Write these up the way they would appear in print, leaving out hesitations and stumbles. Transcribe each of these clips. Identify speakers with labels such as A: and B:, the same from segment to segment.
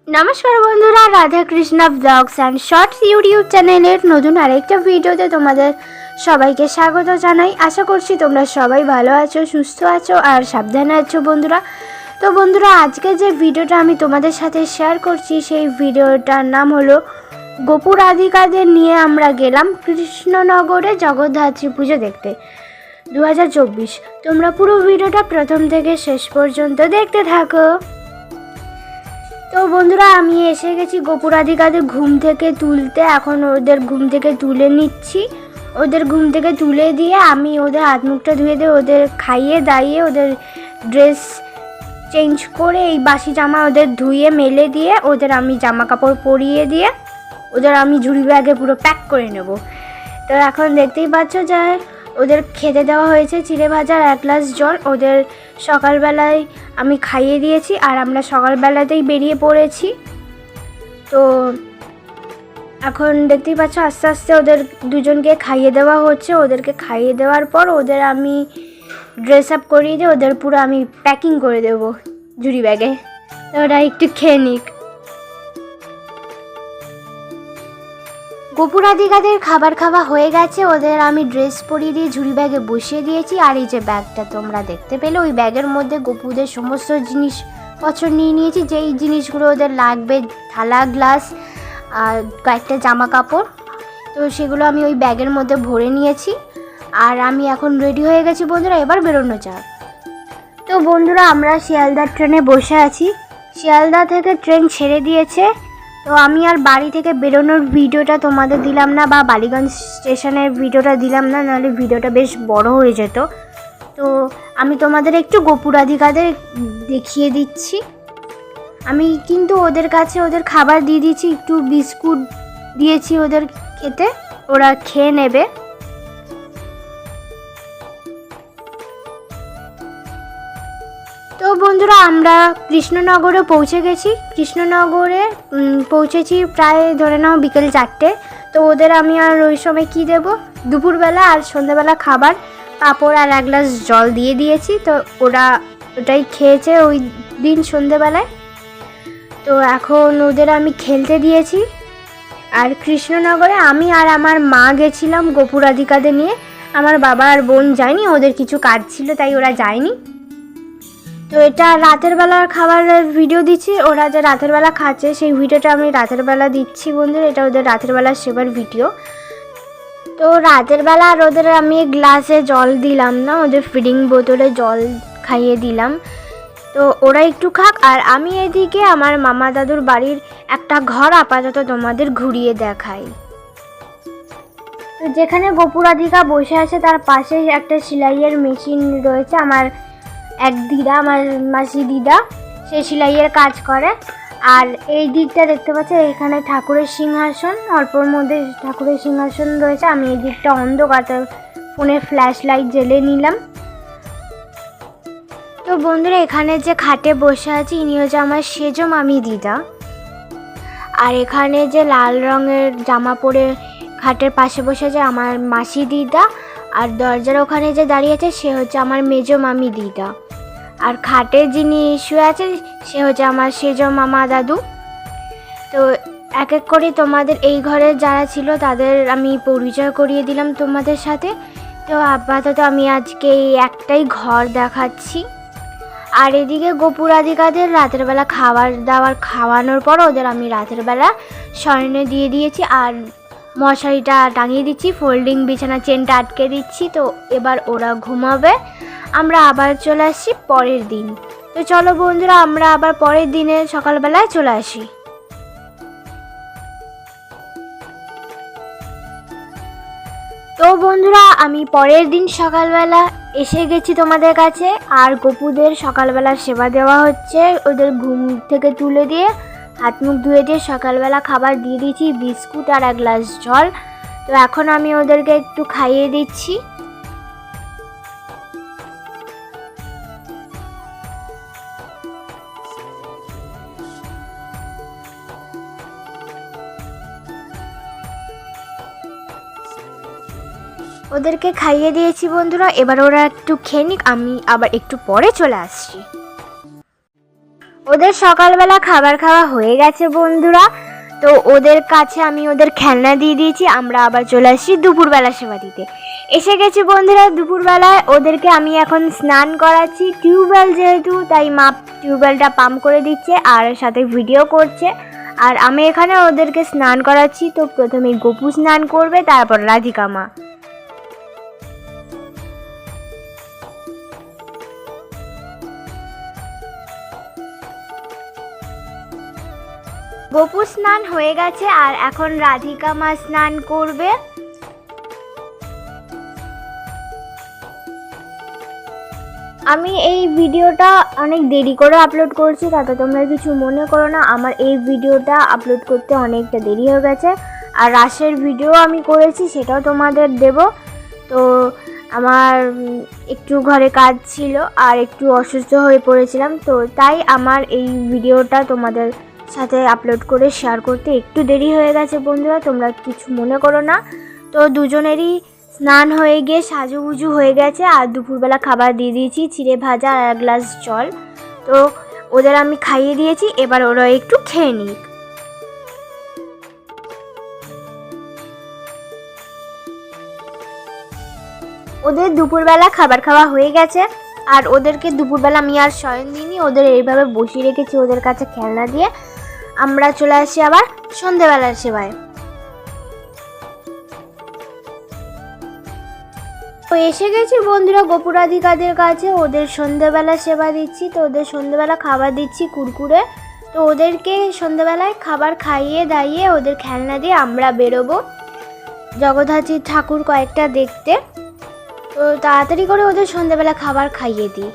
A: নমস্কার বন্ধুরা, Radha Krishna blogs and shorts YouTube চ্যানেলের নতুন আরেকটা ভিডিওতে তোমাদের সবাইকে স্বাগত জানাই। আশা করছি তোমরা সবাই ভালো আছো, সুস্থ আছো আর সাবধানে আছো বন্ধুরা। তো বন্ধুরা, আজকে যে ভিডিওটা আমি তোমাদের সাথে শেয়ার করছি সেই ভিডিওটার নাম হলো গোপু রাধিকাদের নিয়ে আমরা গেলাম কৃষ্ণনগরে জগদ্ধাত্রী পুজো দেখতে 2024। তোমরা পুরো ভিডিওটা প্রথম থেকে শেষ পর্যন্ত দেখতে থাকো। তো বন্ধুরা, আমি এসে গেছি গোপু রাধিকাদের ঘুম থেকে তুলতে। এখন ওদের ঘুম থেকে তুলে নিচ্ছি। ওদের ঘুম থেকে তুলে দিয়ে আমি ওদের হাত মুখটা ধুয়ে দিয়ে ওদের খাইয়ে দাইয়ে ওদের ড্রেস চেঞ্জ করে এই বাসি জামা ওদের ধুয়ে মেলে দিয়ে ওদের আমি জামা কাপড় পরিয়ে দিয়ে ওদের আমি ঝুড়ি ব্যাগে পুরো প্যাক করে নেব। তো এখন দেখতেই পাচ্ছ যে ওদের খেতে দেওয়া হয়েছে চিড়ে ভাজার 1 গ্লাস জল। ওদের সকালবেলায় আমি খাইয়ে দিয়েছি আর আমরা সকালবেলাতেই বেরিয়ে পড়েছি। তো এখন দেখতেই পাচ্ছ আস্তে আস্তে ওদের দুজনকে খাইয়ে দেওয়া হচ্ছে। ওদেরকে খাইয়ে দেওয়ার পর ওদের আমি ড্রেস আপ করিয়ে দিয়ে ওদের পুরো আমি প্যাকিং করে দেবো ঝুড়ি ব্যাগে। তো ওরা একটু খেয়ে নিক। গোপু রাধিকাদের খাবার খাওয়া হয়ে গেছে। ওদের আমি ড্রেস পরিয়ে দিয়ে ঝুড়ি ব্যাগে বসিয়ে দিয়েছি। আর এই যে ব্যাগটা তোমরা দেখতে পেলে, ওই ব্যাগের মধ্যে গোপুদের সমস্ত জিনিসপত্র নিয়ে নিয়েছি, যেই জিনিসগুলো ওদের লাগবে, থালা গ্লাস আর কয়েকটা জামা কাপড়। তো সেগুলো আমি ওই ব্যাগের মধ্যে ভরে নিয়েছি। আর আমি এখন রেডি হয়ে গেছি বন্ধুরা, এবার বেরোনো যাক। তো বন্ধুরা, আমরা শিয়ালদার ট্রেনে বসে আছি। শিয়ালদা থেকে ট্রেন ছেড়ে দিয়েছে। তো আমি আর বাড়ি থেকে বেরোনোর ভিডিওটা তোমাদের দিলাম না, বা বালিগঞ্জ স্টেশনের ভিডিওটা দিলাম না, নাহলে ভিডিওটা বেশ বড় হয়ে যেত। তো আমি তোমাদের একটু গোপু রাধিকাদের দেখিয়ে দিচ্ছি। আমি কিন্তু ওদের কাছে ওদের খাবার দিয়ে দিয়েছি, একটু বিস্কুট দিয়েছি ওদের খেতে, ওরা খেয়ে নেবে। তো বন্ধুরা, আমরা কৃষ্ণনগরে পৌঁছে গেছি। কৃষ্ণনগরে পৌঁছেছি প্রায় ধরে নাও বিকেল 4টে। তো ওদের আমি আর ওই সময় কী দেবো, দুপুরবেলা আর সন্ধ্যাবেলা খাবার, পাঁপড় আর 1 গ্লাস জল দিয়ে দিয়েছি। তো ওরা ওটাই খেয়েছে ওই দিন সন্ধ্যেবেলায়। তো এখন ওদের আমি খেলতে দিয়েছি। আর কৃষ্ণনগরে আমি আর আমার মা গেছিলাম গোপু রাধিকাদের নিয়ে। আমার বাবা আর বোন যায়নি, ওদের কিছু কাজ ছিল তাই ওরা যায়নি। তো এটা রাতের বেলার খাবারের ভিডিও দিচ্ছি। ওরা যে রাতের বেলা খাচ্ছে সেই ভিডিওটা আমি রাতের বেলা দিচ্ছি বন্ধুরা। এটা ওদের রাতের বেলার সেবার ভিডিও। তো রাতের বেলা আর ওদের আমি গ্লাসে জল দিলাম না, ওদের ফিডিং বোতলে জল খাইয়ে দিলাম। তো ওরা একটু খাক, আর আমি এদিকে আমার মামা দাদুর বাড়ির একটা ঘর আপাতত তোমাদের ঘুরিয়ে দেখাই। তো যেখানে গোপু রাধিকা বসে আছে তার পাশে একটা সেলাইয়ের মেশিন রয়েছে। আমার এক দিদা, আমার মাসি দিদা, সে সেলাইয়ের কাজ করে। আর এই দিকটা দেখতে পাচ্ছি, এখানে ঠাকুরের সিংহাসন, অল্পর মধ্যে ঠাকুরের সিংহাসন রয়েছে। আমি এই দিকটা অন্ধকার, ফোনে ফ্ল্যাশ লাইট জ্বেলে নিলাম। তো বন্ধুরা, এখানে যে খাটে বসে আছি ইনি হচ্ছে আমার সেজো মামি দিদা। আর এখানে যে লাল রঙের জামা পরে খাটের পাশে বসে আছে আমার মাসি দিদা। আর দরজার ওখানে যে দাঁড়িয়ে আছে সে হচ্ছে আমার মেজো মামি দিদা। আর খাটে যিনি শুয়ে আছে সে হচ্ছে আমার সেজো মামা দাদু। তো এক এক করে তোমাদের এই ঘরে যারা ছিল তাদের আমি পরিচয় করিয়ে দিলাম তোমাদের সাথে। তো আপাতত আমি আজকে এই একটাই ঘর দেখাচ্ছি। আর এদিকে গোপু রাধিকাদের রাতের বেলা খাবার দাবার খাওয়ানোর পর ওদের আমি রাতের বেলা শয়নে দিয়ে দিয়েছি। আর মশারিটা টাঙিয়ে দিচ্ছি, ফোল্ডিং বিছানা চেনটা আটকে দিচ্ছি। তো এবার ওরা ঘুমাবে, আমরা আবার চলে আসছি পরের দিন। তো চলো বন্ধুরা, আমরা আবার পরের দিনে সকালবেলায় চলে আসি। তো বন্ধুরা, আমি পরের দিন সকালবেলা এসে গেছি তোমাদের কাছে। আর গোপুদের সকালবেলা সেবা দেওয়া হচ্ছে। ওদের ঘুম থেকে তুলে দিয়ে হাত মুখ ধুয়ে দিয়ে সকালবেলা খাবার দিয়ে দিয়েছি, বিস্কুট আর 1 গ্লাস জল। তো এখন আমি ওদেরকে একটু খাইয়ে দিচ্ছি। ওদেরকে খাইয়ে দিয়েছি বন্ধুরা, এবার ওরা একটু খেয়ে নিক, আমি আবার একটু পরে চলে আসছি। ওদের সকালবেলা খাবার খাওয়া হয়ে গেছে বন্ধুরা। তো ওদের কাছে আমি ওদের খেলনা দিয়ে দিয়েছি। আমরা আবার চলে আসছি দুপুরবেলা সেবা দিতে। এসে গেছি বন্ধুরা দুপুরবেলায়। ওদেরকে আমি এখন স্নান করাচ্ছি। টিউবওয়েল যেহেতু, তাই মা টিউবওয়েলটা পাম্প করে দিচ্ছে আর সাথে ভিডিও করছে। আর আমি এখানে ওদেরকে স্নান করাচ্ছি। তো প্রথমে গপু স্নান করবে, তারপর রাধিকা মা। গপু স্নান হয়ে গেছে আর এখন রাধিকা মা স্নান করবে। আমি এই ভিডিওটা অনেক দেরি করে আপলোড করছি, তাতে তোমরা কিছু মনে করো না। আমার এই ভিডিওটা আপলোড করতে অনেকটা দেরি হয়ে গেছে। আর রাসের ভিডিও আমি করেছি, সেটাও তোমাদের দেব। তো আমার একটু ঘরে কাজ ছিল আর একটু অসুস্থ হয়ে পড়েছিলাম, তো তাই আমার এই ভিডিওটা তোমাদের সাথে আপলোড করে শেয়ার করতে একটু দেরি হয়ে গেছে বন্ধুরা, তোমরা কিছু মনে করো না। তো দুজনেরই স্নান হয়ে গিয়ে সাজুগুজু হয়ে গেছে আর দুপুরবেলা খাবার দিয়ে দিয়েছি, চিড়ে ভাজা আর এক গ্লাস জল। তো ওদের আমি খাইয়ে দিয়েছি, এবার ওরা একটু খেয়ে নিক। ওদের দুপুরবেলা খাবার খাওয়া হয়ে গেছে আর ওদেরকে দুপুরবেলা আমি আর শয়ন দিইনি, ওদের এইভাবে বসিয়ে রেখেছি ওদের কাছে খেলনা দিয়ে। আমরা চলে আসি আবার সন্ধেবেলার সেবায়। তো এসে গেছি বন্ধুরা গোপুরাধিকাদের কাছে, ওদের সন্ধেবেলা সেবা দিচ্ছি। তো ওদের সন্ধেবেলা খাবার দিচ্ছি কুরকুরে। তো ওদেরকে সন্ধেবেলায় খাবার খাইয়ে দাইয়ে ওদের খেলনা দিয়ে আমরা বেরোবো জগদ্ধাত্রী ঠাকুর কয়েকটা দেখতে। তো তাড়াতাড়ি করে ওদের সন্ধেবেলা খাবার খাইয়ে দিই।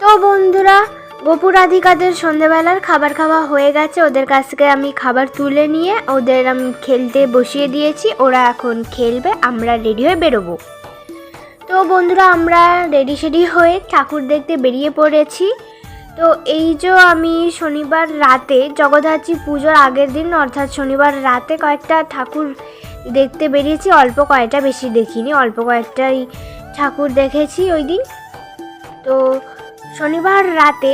A: তো বন্ধুরা গোপুরাধিকাদের সন্ধেবেলার খাবার খাওয়া হয়ে গেছে। ওদের কাছ থেকে আমি খাবার তুলে নিয়ে ওদের আমি খেলতে বসিয়ে দিয়েছি। ওরা এখন খেলবে, আমরা রেডি হয়ে বেরোবো। তো বন্ধুরা আমরা রেডি সেডি হয়ে ঠাকুর দেখতে বেরিয়ে পড়েছি। তো এই যে আমি শনিবার রাতে জগদ্ধাত্রী পুজোর আগের দিন অর্থাৎ শনিবার রাতে কয়েকটা ঠাকুর দেখতে বেরিয়েছি। অল্প কয়েকটা, বেশি দেখিনি, অল্প কয়েকটাই ঠাকুর দেখেছি ওই দিন। তো শনিবার রাতে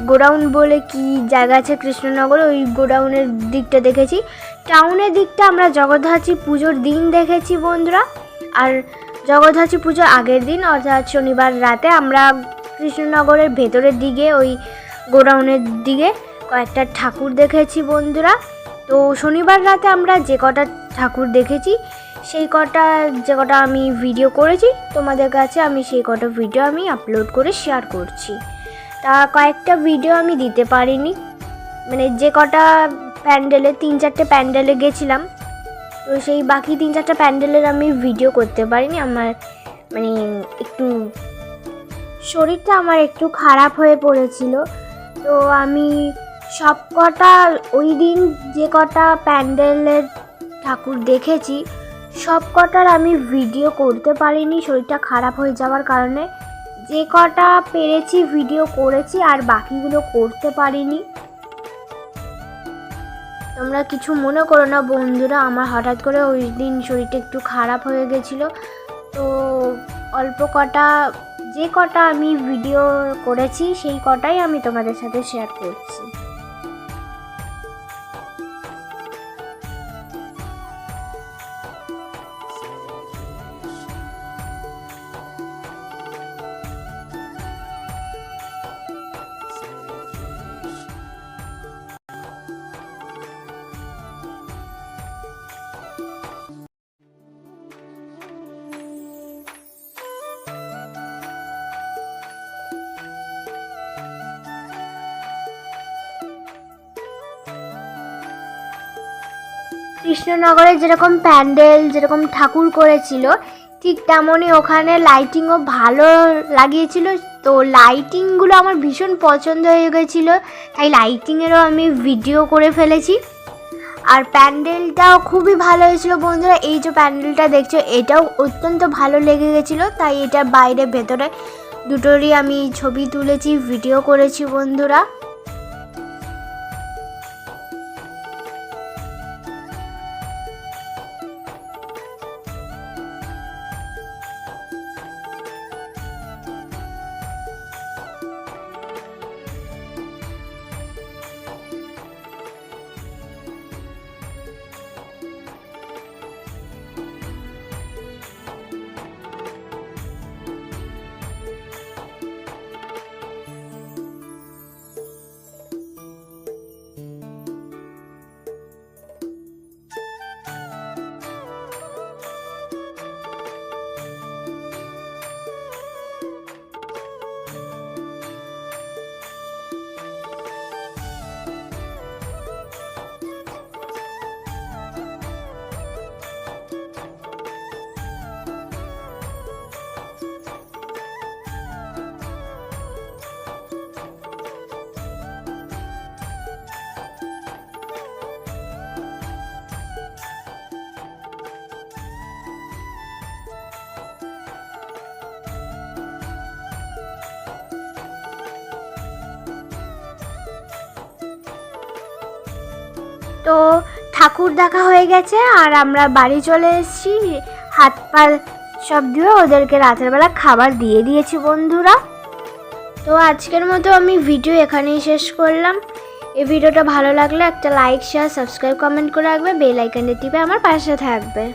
A: গোডাউন বলে কি জায়গা আছে কৃষ্ণনগরে, ওই গোডাউনের দিকটা দেখেছি। টাউনের দিকটা আমরা জগদ্ধাত্রী পুজোর দিন দেখেছি বন্ধুরা। আর জগদ্ধাত্রী পুজোর আগের দিন অর্থাৎ শনিবার রাতে আমরা কৃষ্ণনগরের ভেতরের দিকে ওই গোডাউনের দিকে কয়েকটা ঠাকুর দেখেছি বন্ধুরা। তো শনিবার রাতে আমরা যে কটা ঠাকুর দেখেছি যে কটা আমি ভিডিও করেছি তোমাদের কাছে, আমি সেই কটা ভিডিও আমি আপলোড করে শেয়ার করছি। তা কয়েকটা ভিডিও আমি দিতে পারিনি, মানে যে কটা প্যান্ডেলে 3-4টে প্যান্ডেলে গেছিলাম, তো সেই বাকি 3-4টা প্যান্ডেলের আমি ভিডিও করতে পারিনি। আমার মানে একটু শরীরটা আমার একটু খারাপ হয়ে পড়েছিল। তো আমি সব কটা ওই দিন যে কটা প্যান্ডেলের ঠাকুর দেখেছি সব কটার আমি ভিডিও করতে পারিনি শরীরটা খারাপ হয়ে যাওয়ার কারণে। যে কটা পেরেছি ভিডিও করেছি আর বাকিগুলো করতে পারিনি। তোমরা কিছু মনে করো না বন্ধুরা, আমার হঠাৎ করে ওই দিন শরীরটা একটু খারাপ হয়ে গেছিলো। তো অল্প কটা যে কটা আমি ভিডিও করেছি সেই কটাই আমি তোমাদের সাথে শেয়ার করছি। কৃষ্ণনগরে যেরকম প্যান্ডেল যেরকম ঠাকুর করেছিল ঠিক তেমনই ওখানে লাইটিংও ভালো লাগিয়েছিল। তো লাইটিংগুলো আমার ভীষণ পছন্দ হয়ে গেছিলো, তাই লাইটিংয়েরও আমি ভিডিও করে ফেলেছি। আর প্যান্ডেলটাও খুবই ভালো হয়েছিল বন্ধুরা। এই যে প্যান্ডেলটা দেখছো এটাও অত্যন্ত ভালো লেগে গেছিলো, তাই এটা বাইরে ভেতরে দুটোরই আমি ছবি তুলেছি, ভিডিও করেছি বন্ধুরা। তো ঠাকুর দেখা হয়ে গেছে আর আমরা বাড়ি চলে এসেছি। হাত পা সব ধুয়ে ওদেরকে রাতের বেলা খাবার দিয়ে দিয়েছি বন্ধুরা। তো আজকের মতো আমি ভিডিও এখানেই শেষ করলাম। এই ভিডিওটা ভালো লাগলে একটা লাইক শেয়ার সাবস্ক্রাইব কমেন্ট করে রাখবে, বেল আইকনটা টিপে আমার পাশে থাকবে।